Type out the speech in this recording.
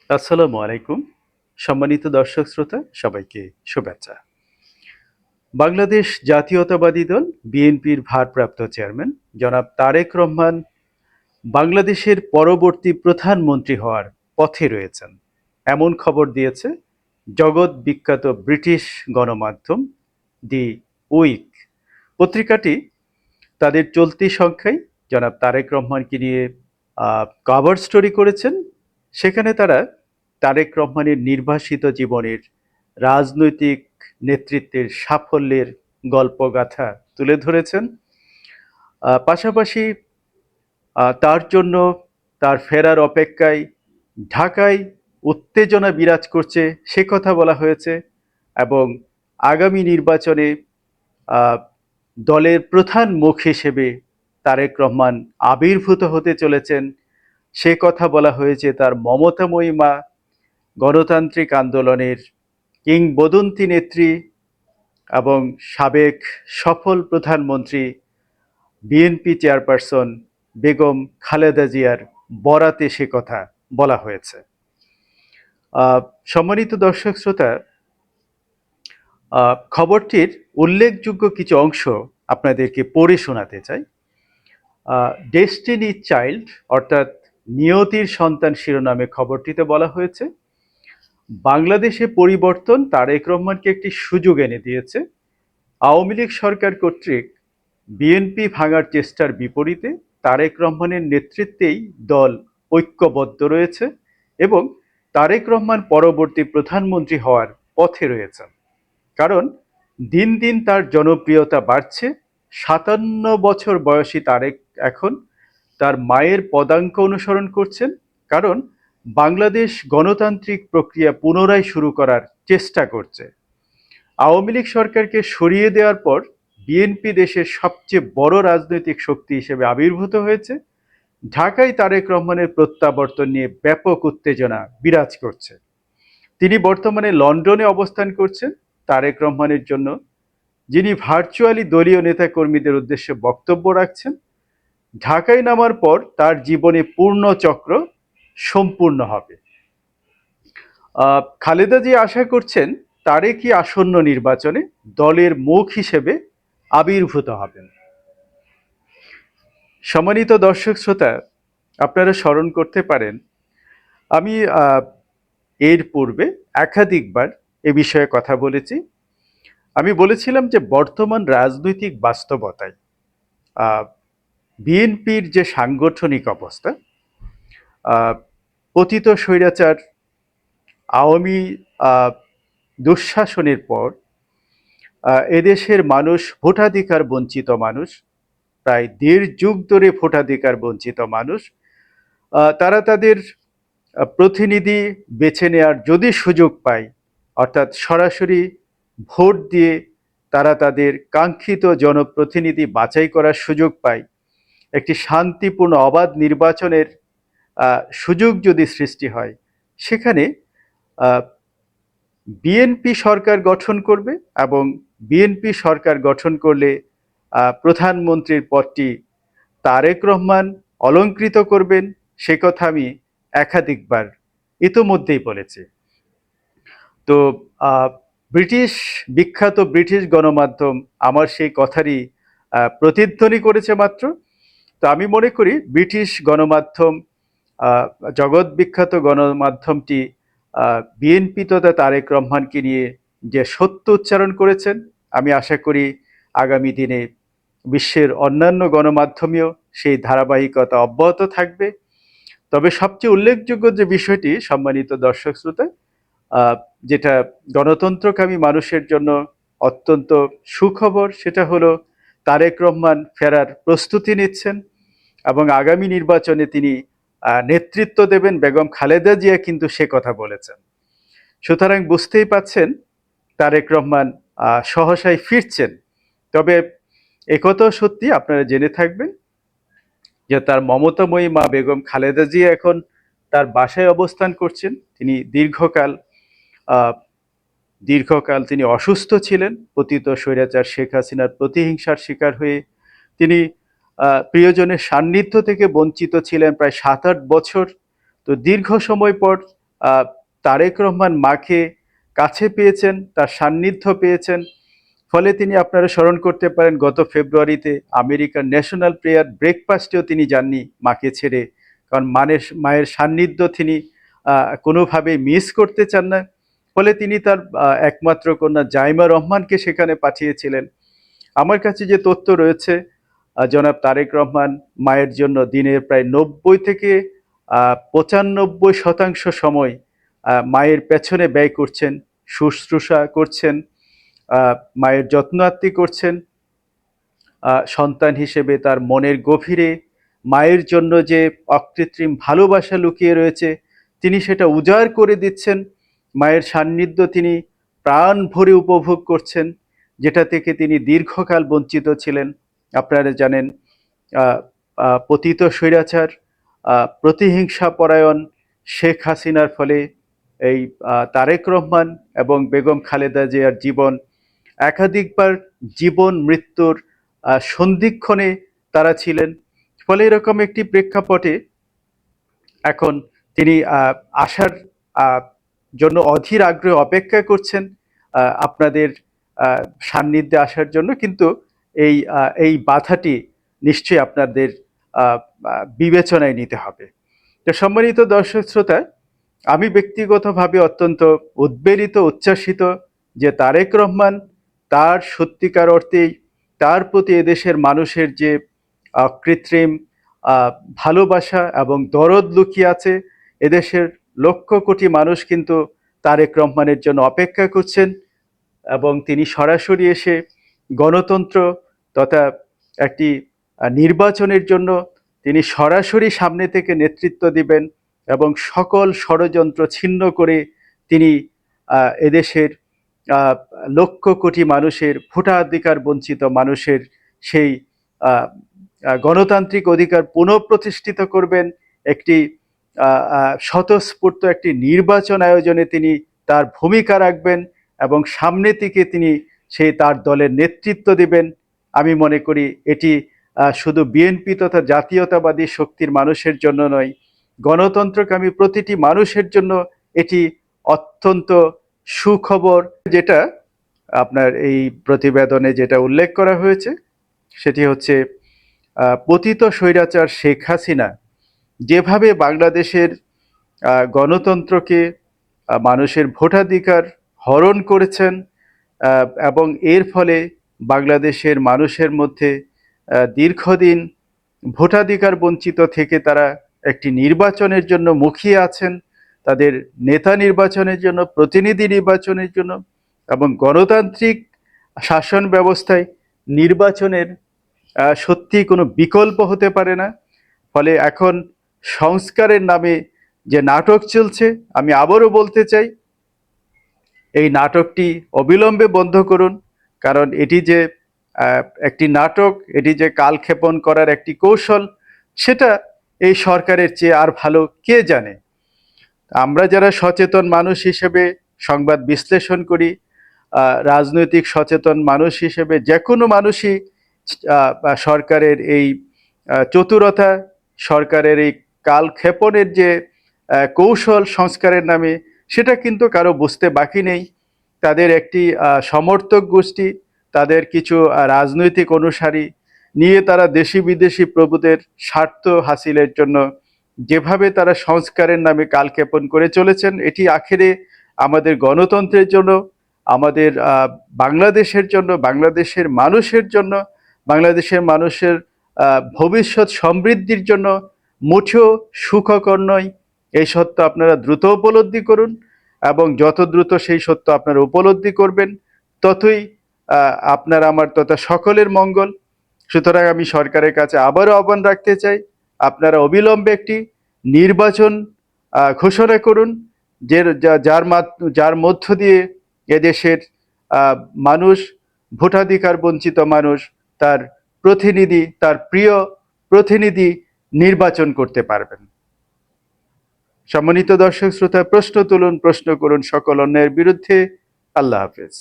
আসসালামু আলাইকুম। সম্মানিত দর্শক শ্রোতা সবাইকে শুভেচ্ছা। বাংলাদেশ জাতীয়তাবাদী দল বিএনপির ভারপ্রাপ্ত চেয়ারম্যান জনাব তারেক রহমান বাংলাদেশের পরবর্তী প্রধানমন্ত্রী হওয়ার পথে রয়েছেন। এমন খবর দিয়েছে জগৎ বিখ্যাত ব্রিটিশ গণমাধ্যম দি উইক। পত্রিকাটি তাদের চলতি সংখ্যায় জনাব তারেক রহমানকে নিয়ে কভার স্টোরি করেছেন। সেখানে তারা তারেক রহমানের নির্বাসিত জীবনের রাজনৈতিক নেতৃত্বের সাফল্যের গল্পগাথা তুলে ধরেছেন। পাশাপাশি তার জন্য তার ফেরার অপেক্ষায় ঢাকায় উত্তেজনা বিরাজ করছে সে কথা বলা হয়েছে এবং আগামী নির্বাচনে আহ, দলের প্রধান মুখ হিসেবে তারেক রহমান আবির্ভূত হতে চলেছেন সে কথা বলা হয়েছে। তার মমতাময়ী মা, গণতান্ত্রিক আন্দোলনের কিংবদন্তি নেত্রী এবং সাবেক সফল প্রধানমন্ত্রী বিএনপি চেয়ারপারসন বেগম খালেদা জিয়ার বরাতে সে কথা বলা হয়েছে। সম্মানিত দর্শক শ্রোতা, খবরটির উল্লেখযোগ্য কিছু অংশ আপনাদেরকে পড়ে শোনাতে চাই। ডেস্টিনি চাইল্ড অর্থাৎ নিয়তির সন্তান শিরোনামে খবরটিতে বলা হয়েছে, বাংলাদেশে পরিবর্তন তারেক রহমানকে একটি সুযোগ এনে দিয়েছে। আওয়ামী লীগ সরকার কর্তৃক বিএনপি ভাঙার চেষ্টার বিপরীতে তারেক রহমানের নেতৃত্বেই দল ঐক্যবদ্ধ রয়েছে এবং তারেক রহমান পরবর্তী প্রধানমন্ত্রী হওয়ার পথে রয়েছেন। কারণ দিন দিন তার জনপ্রিয়তা বাড়ছে। ৫৭ বছর বয়সী তারেক এখন তার মায়ের পদাঙ্ক অনুসরণ করছেন, কারণ বাংলাদেশ গণতান্ত্রিক প্রক্রিয়া পুনরায় শুরু করার চেষ্টা করছে। আওয়ামী লীগ সরকারকে সরিয়ে দেওয়ার পর বিএনপি দেশের সবচেয়ে বড় রাজনৈতিক শক্তি হিসেবে আবির্ভূত হয়েছে। ঢাকায় তারেক রহমানের প্রত্যাবর্তন নিয়ে ব্যাপক উত্তেজনা বিরাজ করছে। তিনি বর্তমানে লন্ডনে অবস্থান করছেন তারেক রহমানের জন্য, যিনি ভার্চুয়ালি দলীয় নেতাকর্মীদের উদ্দেশ্যে বক্তব্য রাখছেন। ঢাকায় নামার পর তার জীবনে পূর্ণ চক্র সম্পূর্ণ হবে। খালেদা জিয়া আশা করছেন তারেকই আসন্ন নির্বাচনে দলের মুখ হিসেবে আবির্ভূত হবেন। সম্মানিত দর্শক শ্রোতা, আপনারা স্মরণ করতে পারেন আমি এর পূর্বে একাধিকবার এ বিষয়ে কথা বলেছি। আমি বলেছিলাম যে বর্তমান রাজনৈতিক বাস্তবতায় বিএনপির যে সাংগঠনিক অবস্থা, পতিত স্বৈরাচার আওয়ামী দুঃশাসনের পর এদেশের মানুষ ভোটাধিকার বঞ্চিত মানুষ, প্রায় ১.৫ যুগ ধরে ভোটাধিকার বঞ্চিত মানুষ, তারা তাদের প্রতিনিধি বেছে নেওয়ার যদি সুযোগ পায়, অর্থাৎ সরাসরি ভোট দিয়ে তারা তাদের কাঙ্ক্ষিত জনপ্রতিনিধি বাছাই করার সুযোগ পায়, একটি শান্তিপূর্ণ অবাধ নির্বাচনের সুযোগ যদি সৃষ্টি হয়, সেখানে বিএনপি সরকার গঠন করবে এবং বিএনপি সরকার গঠন করলে প্রধানমন্ত্রীর পদটি তারেক রহমান অলংকৃত করবেন, সে কথা আমি একাধিকবার ইতোমধ্যেই বলেছি। তো বিখ্যাত ব্রিটিশ গণমাধ্যম আমার সেই কথারই প্রতিধ্বনি করেছে মাত্র। তো আমি মনে করি ব্রিটিশ গণমাধ্যম, জগৎ বিখ্যাত গণমাধ্যমটি বিএনপি তথা তারেক রহমানকে নিয়ে যে সত্য উচ্চারণ করেছেন, আমি আশা করি আগামী দিনে বিশ্বের অন্যান্য গণমাধ্যমেও সেই ধারাবাহিকতা অব্যাহত থাকবে। তবে সবচেয়ে উল্লেখযোগ্য যে বিষয়টি, সম্মানিত দর্শক শ্রোতা, যেটা গণতন্ত্রকামী মানুষের জন্য অত্যন্ত সুখবর, সেটা হলো তারেক রহমান ফেরার প্রস্তুতি নিচ্ছেন এবং আগামী নির্বাচনে তিনি নেতৃত্ব দেবেন। বেগম খালেদা জিয়া কিন্তু সে কথা বলেছেন। সুতরাং বুঝতেই পাচ্ছেন তারেক রহমান সহসাই ফিরছেন। তবে একথাও সত্যি, আপনারা জেনে থাকবেন যে তার মমতাময়ী মা বেগম খালেদা জিয়া এখন তার বাসায় অবস্থান করছেন। তিনি দীর্ঘকাল তিনি অসুস্থ ছিলেন। পতিত স্বৈরাচার শেখ হাসিনার প্রতিহিংসার শিকার হয়ে তিনি প্রিয়জনের সান্নিধ্য থেকে বঞ্চিত ছিলেন প্রায় ৭-৮ বছর। তো দীর্ঘ সময় পর আহ, তারেক রহমান মাকে কাছে পেয়েছেন, তার সান্নিধ্য পেয়েছেন। ফলে তিনি, আপনারা স্মরণ করতে পারেন, গত ফেব্রুয়ারিতে আমেরিকার ন্যাশনাল প্রেয়ার ব্রেকফাস্টেও তিনি যাননি মাকে ছেড়ে, কারণ মায়ের সান্নিধ্য তিনি কোনোভাবেই মিস করতে চান না। ফলে তিনি তার একমাত্র কন্যা জাইমা রহমানকে সেখানে পাঠিয়েছিলেন। আমার কাছে যে তথ্য রয়েছে, জনাব তারেক রহমান মায়ের জন্য দিনের প্রায় 90 থেকে 95% সময় মায়ের পেছনে ব্যয় করছেন, শুশ্রূষা করছেন, মায়ের যত্নার্তি করছেন। সন্তান হিসেবে তার মনের গভীরে মায়ের জন্য যে অকৃত্রিম ভালোবাসা লুকিয়ে রয়েছে, তিনি সেটা উজাড় করে দিচ্ছেন। মায়ের সান্নিধ্য তিনি প্রাণ ভরে উপভোগ করছেন, যেটা থেকে তিনি দীর্ঘকাল বঞ্চিত ছিলেন। আপনারা জানেন, পতিত স্বৈরাচার, প্রতিহিংসা পরায়ণ শেখ হাসিনার ফলে এই তারেক রহমান এবং বেগম খালেদা জিয়ার জীবন একাধিকবার জীবন মৃত্যুর সন্ধিক্ষণে তারা ছিলেন। ফলে এরকম একটি প্রেক্ষাপটে এখন তিনি আসার জন্য অধীর আগ্রহে অপেক্ষা করছেন, আপনাদের সান্নিধ্যে আসার জন্য। কিন্তু এই বাধাটি নিশ্চয়ই আপনাদের বিবেচনায় নিতে হবে। তো সম্মানিত দর্শক শ্রোতা, আমি ব্যক্তিগতভাবে অত্যন্ত উদ্বেলিত, উচ্ছ্বাসিত যে তারেক রহমান তার সত্যিকার অর্থেই তার প্রতি এদেশের মানুষের যে কৃত্রিম ভালোবাসা এবং দরদ লুকিয়ে আছে, এদেশের লক্ষ কোটি মানুষ কিন্তু তারেক রহমানের জন্য অপেক্ষা করছেন, এবং তিনি সরাসরি এসে গণতন্ত্র তথা একটি নির্বাচনের জন্য তিনি সরাসরি সামনে থেকে নেতৃত্ব দিবেন এবং সকল ষড়যন্ত্র ছিন্ন করে তিনি এদেশের লক্ষ কোটি মানুষের, ভোটাধিকার বঞ্চিত মানুষের সেই গণতান্ত্রিক অধিকার পুনঃপ্রতিষ্ঠিত করবেন। একটি স্বতঃস্ফূর্ত একটি নির্বাচন আয়োজনে তিনি তার ভূমিকা রাখবেন এবং সামনে থেকে তিনি তার দলের নেতৃত্ব দিবেন। আমি মনে করি এটি শুধু বিএনপি তথা জাতীয়তাবাদী শক্তির মানুষের জন্য নয়, গণতন্ত্রকামী প্রতিটি মানুষের জন্য এটি অত্যন্ত সুখবর। যেটা আপনার এই প্রতিবেদনে যেটা উল্লেখ করা হয়েছে, সেটি হচ্ছে পতিত স্বৈরাচার শেখ হাসিনা যেভাবে বাংলাদেশের গণতন্ত্রকে, মানুষের ভোটাধিকার হরণ করেছেন, এবং এর ফলে বাংলাদেশের মানুষের মধ্যে দীর্ঘদিন ভোটাধিকার বঞ্চিত থেকে তারা একটি নির্বাচনের জন্য মুখিয়ে আছেন, তাদের নেতা নির্বাচনের জন্য, প্রতিনিধি নির্বাচনের জন্য। এবং গণতান্ত্রিক শাসন ব্যবস্থায় নির্বাচনের সত্যি কোনো বিকল্প হতে পারে না। ফলে এখন সংস্কারের নামে যে নাটক চলছে, আমি আবারও বলতে চাই, এই নাটকটি অবিলম্বে বন্ধ করুন। কারণ এটি যে একটি নাটক, এটি যে কালক্ষেপণ করার একটি কৌশল, সেটা এই সরকারের চেয়ে আর ভালো কে জানে। আমরা যারা সচেতন মানুষ হিসেবে সংবাদ বিশ্লেষণ করি, রাজনৈতিক সচেতন মানুষ হিসেবে যে কোনো মানুষই সরকারের এই চতুরতা, সরকারের এই কালক্ষেপণের যে কৌশল সংস্কারের নামে, সেটা কিন্তু কারো বুঝতে বাকি নেই। তাদের একটি সমর্থক গোষ্ঠী, তাদের কিছু রাজনৈতিক অনুসারী নিয়ে তারা দেশি বিদেশি প্রভুদের স্বার্থ হাসিলের জন্য যেভাবে তারা সংস্কারের নামে কালক্ষেপণ করে চলেছেন, এটি আখেরে আমাদের গণতন্ত্রের জন্য, আমাদের বাংলাদেশের জন্য, বাংলাদেশের মানুষের জন্য, বাংলাদেশের মানুষের ভবিষ্যৎ সমৃদ্ধির জন্য মোটেও সুখকর নয়। এই সত্য আপনারা দ্রুত উপলব্ধি করুন, এবং যত দ্রুত সেই সত্য আপনারা উপলব্ধি করবেন, ততই আপনার, আমার তথা সকলের মঙ্গল। সুতরাং আমি সরকারের কাছে আবারও আহ্বান রাখতে চাই, আপনারা অবিলম্বে একটি নির্বাচন ঘোষণা করুন, যার মধ্য দিয়ে এদেশের মানুষ, ভোটাধিকার বঞ্চিত মানুষ, তার প্রতিনিধি, তার প্রিয় প্রতিনিধি নির্বাচন করতে পারবেন। সম্মানিত দর্শক শ্রোতা, প্রশ্ন তুলুন, প্রশ্ন করুন সকল অন্যায়ের বিরুদ্ধে। আল্লাহ হাফেজ।